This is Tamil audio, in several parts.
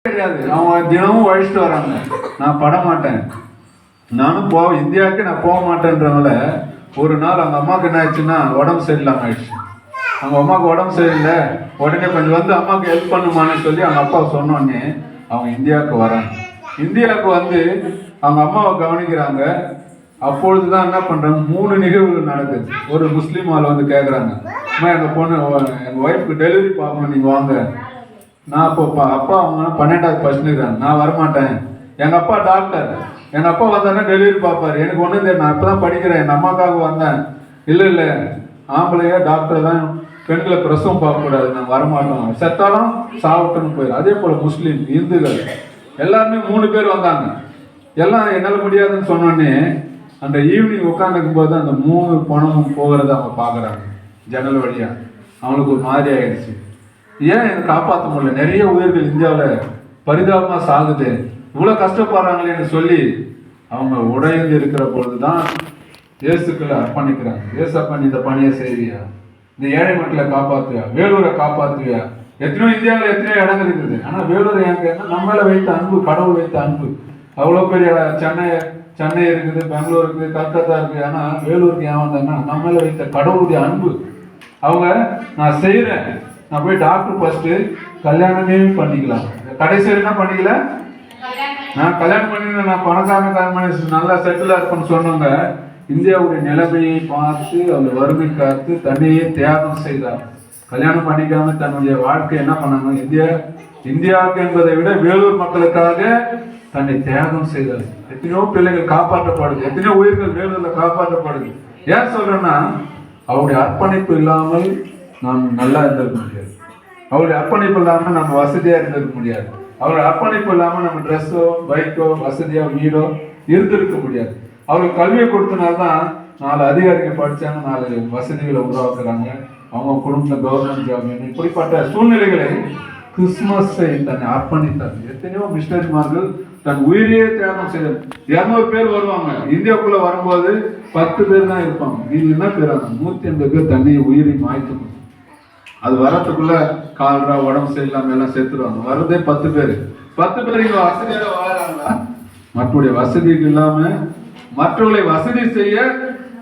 கிடையாது. அவங்க தினமும் உழைச்சிட்டு வராங்க. நான் பட மாட்டேன், நானும் இந்தியாவுக்கு நான் போக மாட்டேன்றவங்கள ஒரு நாள் அவங்க அம்மாவுக்கு என்ன ஆயிடுச்சுன்னா உடம்பு சரியில்லாம ஆயிடுச்சு. அவங்க அம்மாவுக்கு உடம்பு சரியில்லை, உடனே கொஞ்சம் வந்து அம்மாவுக்கு ஹெல்ப் பண்ணுமான்னு சொல்லி அவங்க அப்பா சொன்னோடனே அவங்க இந்தியாவுக்கு வராங்க. இந்தியாவுக்கு வந்து அவங்க அம்மாவை கவனிக்கிறாங்க. அப்பொழுதுதான் என்ன பண்றாங்க, 3 நிகழ்வுகள் நடக்குது. ஒரு முஸ்லீம் ஆள் வந்து கேட்குறாங்க, அம்மா எங்கள் பொண்ணு எங்கள் ஒய்ஃபுக்கு டெலிவரி பார்க்கணும், நீங்கள் வாங்க. நான் அப்போ அப்பா அவங்க 12வது படிச்சுருக்காங்க, நான் வரமாட்டேன். எங்கள் அப்பா டாக்டர், எங்கள் அப்பா வந்தாருன்னா டெலிவரி பார்ப்பார், எனக்கு ஒன்றும் தெரியும், நான் இப்போ தான் படிக்கிறேன், என் அம்மாக்காக வந்தேன். இல்லை ஆம்பளையா டாக்டர் தான், பெண்களை பிரசவம் பார்க்கக்கூடாது, நான் வரமாட்டோம், செத்தாலும் சாவட்டுன்னு போயிடும். அதே போல் முஸ்லீம், இந்துக்கள் எல்லாருமே 3 பேர் வந்தாங்க. எல்லாம் என்னால் முடியாதுன்னு சொன்னோடனே அந்த ஈவினிங் உட்காந்துக்கும் போது அந்த 3 பணமும் போகிறத அவங்க பார்க்குறாங்க ஜன்னல் வழியா. அவங்களுக்கு ஒரு மாதிரி ஆயிடுச்சு, ஏன் என்னை காப்பாற்ற முடியல, நிறைய உயிர்கள் இந்தியாவில் பரிதாபமாக சாகுது, இவ்வளோ கஷ்டப்படுறாங்களேன்னு சொல்லி அவங்க உடைந்து இருக்கிற பொழுது தான் இயேசுக்களை அர்ப்பணிக்கிறாங்க. இயேசப்பா நீ இந்த பணியை செய்வியா, இந்த ஏழை மக்களை காப்பாற்றுவியா, வேலூரை காப்பாற்றுவியா. எத்தனையோ இந்தியாவில் எத்தனையோ இடங்கள் இருக்குது, ஆனால் வேலூர் எங்க நம்மள வைத்த அன்பு, கடவுள் வைத்த அன்பு. அவ்வளோ பெரிய சென்னை இருக்குது, பெங்களூர் இருக்குது, கல்கத்தா இருக்குது, ஆனால் வேலூருக்கு ஏன் வந்தாங்கன்னா நம்மள வைத்த கடவுளுடைய அன்பு. அவங்க நான் செய்கிறேன், நான் போய் டாக்டர் ஃபர்ஸ்ட்டு கல்யாணமே பண்ணிக்கலாம், கடைசி என்ன பண்ணிக்கல, நான் கல்யாணம் பண்ணிக்கிறேன், நான் பணக்காரன் நல்லா செட்டிலாக இருப்பேன்னு சொன்னவங்க இந்தியாவுடைய நிலைமையை பார்த்து அவர் வறுமை காத்து தன்னையே தியாகம் செய்தார். கல்யாணம் பண்ணிக்காம தன்னுடைய வாழ்க்கை என்ன பண்ணாங்க, இந்தியாவுக்கு என்பதை விட வேலூர் மக்களுக்காக தன்னை தியாகம் செய்தார். எத்தனையோ பிள்ளைகள் காப்பாற்றப்படுது, எத்தனையோ உயிர்கள் வேலூர்ல காப்பாற்றப்படுது. ஏன் சொல்றேன்னா அவருடைய அர்ப்பணிப்பு இல்லாமல் நாம் நல்லா இருந்திருக்க முடியாது, அவருடைய அர்ப்பணிப்பு இல்லாமல் நம்ம வசதியா இருந்திருக்க முடியாது, அவருடைய அர்ப்பணிப்பு இல்லாமல் நம்ம ட்ரெஸ்ஸோ பைக்கோ வசதியோ வீடோ இருந்திருக்க முடியாது. அவருக்கு கல்வியை கொடுத்தனால்தான் 4 அதிகாரிகள் படிச்சாங்க, 4 வசதிகளை உருவாக்குறாங்க, அவங்க குடும்பத்தில் கவர்மெண்ட் ஜாப். இப்படிப்பட்ட சூழ்நிலைகளை கிறிஸ்துமஸை தன்னை அர்ப்பணித்தார். எத்தனையோ மிஷனரிமார்கள் தன் உயிரையே தியாகம் செய்தார். 200 பேர் வருவாங்க, இந்தியாவுக்குள்ள வரும்போது 10 பேர் தான் இருப்பாங்க. இது என்ன பேர், 180 பேர் தன்னை உயிரை மாய்த்து. அது வரத்துக்குள்ள கால்ரா உடம்பு சரியில்லாம எல்லாம் சேர்த்துருவாங்க. வர்றதே 10 பேர். 10 பேர் இங்க வசதியாக வாழறாங்களா, மற்றவருடைய வசதிக்கு இல்லாம மற்றவர்களை வசதி செய்ய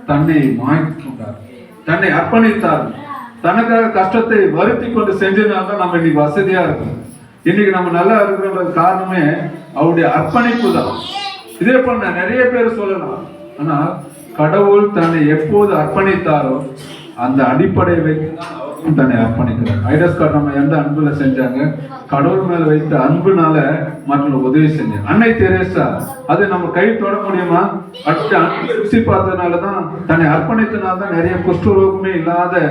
தன்னை மாய்த்து கொண்டார், தன்னை அர்ப்பணித்தார். தனக்காக கஷ்டத்தை வருத்தி கொண்டு செஞ்சதுனால்தான் நம்ம இன்னைக்கு வசதியா இருக்கோம், இன்னைக்கு நம்ம நல்லா இருக்கிற காரணமே அவருடைய அர்ப்பணிப்பு தான். இதே போல நிறைய பேர் சொல்லலாம், ஆனா கடவுள் தன்னை எப்போது அர்ப்பணித்தாரோ அந்த அடிப்படையை வைத்து தான் அவரும் தன்னை அர்ப்பணிக்கிறார். ஐடஸ் கார்டு நம்ம எந்த அன்புல செஞ்சாங்க, கடவுள் மேல வைத்த அன்புனால மற்றவங்களுக்கு உதவி செஞ்சாங்க. அன்னை தெரேசா, அது நம்ம கை தொட முடியுமா, அடுத்த அன்பு ருசி பார்த்ததுனாலதான், தன்னை அர்ப்பணித்தனால்தான் நிறைய குஷ்டரோகமே இல்லாத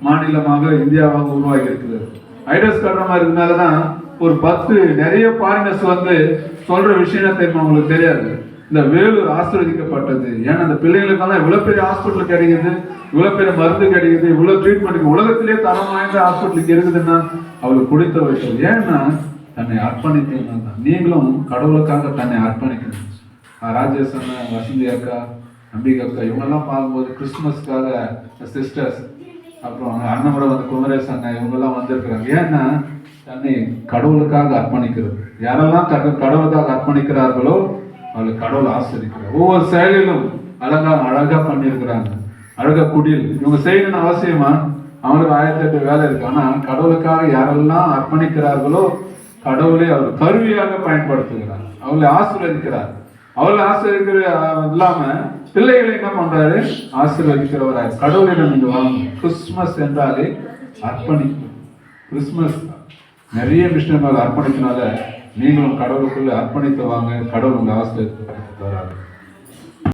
மாநிலமாக இந்தியாவாக உருவாகி இருக்குது. ஐடஸ் கார்டு இருக்கிறதுனாலதான் ஒரு 10 நிறைய ஃபாரினர்ஸ் வந்து சொல்ற விஷயம் தெரியுமா உங்களுக்கு தெரியாது, இந்த வேலூர் ஆசீர்வதிக்கப்பட்டது. ஏன்னா அந்த பிள்ளைகளுக்கெல்லாம் இவ்வளவு பெரிய ஹாஸ்பிட்டல் கிடைக்குது, இவ்வளவு பெரிய மருந்து கிடைக்குது, இவ்வளவு ட்ரீட்மெண்ட் உலகத்திலே தரம் வாய்ந்த ஹாஸ்பிட்டலுக்கு இருக்குதுன்னா அவளுக்கு கொடுத்த வயசு. ஏன்னா தன்னை அர்ப்பணித்ததுனால தான். நீங்களும் கடவுளுக்காக தன்னை அர்ப்பணிக்கணும். ராஜேஷ் அண்ணா, வசந்தி அக்கா, அம்பிகா அக்கா இவங்கெல்லாம் பார்க்கும்போது கிறிஸ்துமஸ்க்காக சிஸ்டர்ஸ், அப்புறம் அண்ணன் கூட வந்து குமரேஷ் அண்ணா இவங்கெல்லாம் வந்திருக்கிறாங்க. ஏன்னா தன்னை கடவுளுக்காக அர்ப்பணிக்கிறது. யாரெல்லாம் கடவுளுக்காக அர்ப்பணிக்கிறார்களோ அவளுக்கு கடவுள் ஆசிரிக்கிறார். ஒவ்வொரு செயலிலும் அழகா பண்ணியிருக்கிறாங்க. அழகா குடில் இவங்க செய்யணும்னு அவசியமா, அவங்களுக்கு 1008 வேலை இருக்கு. ஆனா கடவுளுக்காக யாரெல்லாம் அர்ப்பணிக்கிறார்களோ கடவுளை அவர் கருவியாக பயன்படுத்துகிறார், அவளை ஆசீர்வதிக்கிறார். அவளை ஆசீர்வதிக்கிற இல்லாம பிள்ளைகளை என்ன பண்றாரு, ஆசீர்வதிக்கிறவராக. கடவுளிடம் நீங்க வாங்க. கிறிஸ்துமஸ் என்றாலே அர்ப்பணிப்பு. கிறிஸ்துமஸ் நிறைய விஷயங்கள் அர்ப்பணிக்கனால நீங்களும் கடவுளுக்குள்ள அர்ப்பணித்து வாங்க. கடவுள் உங்க ஆசீர்வதித்து வராரு.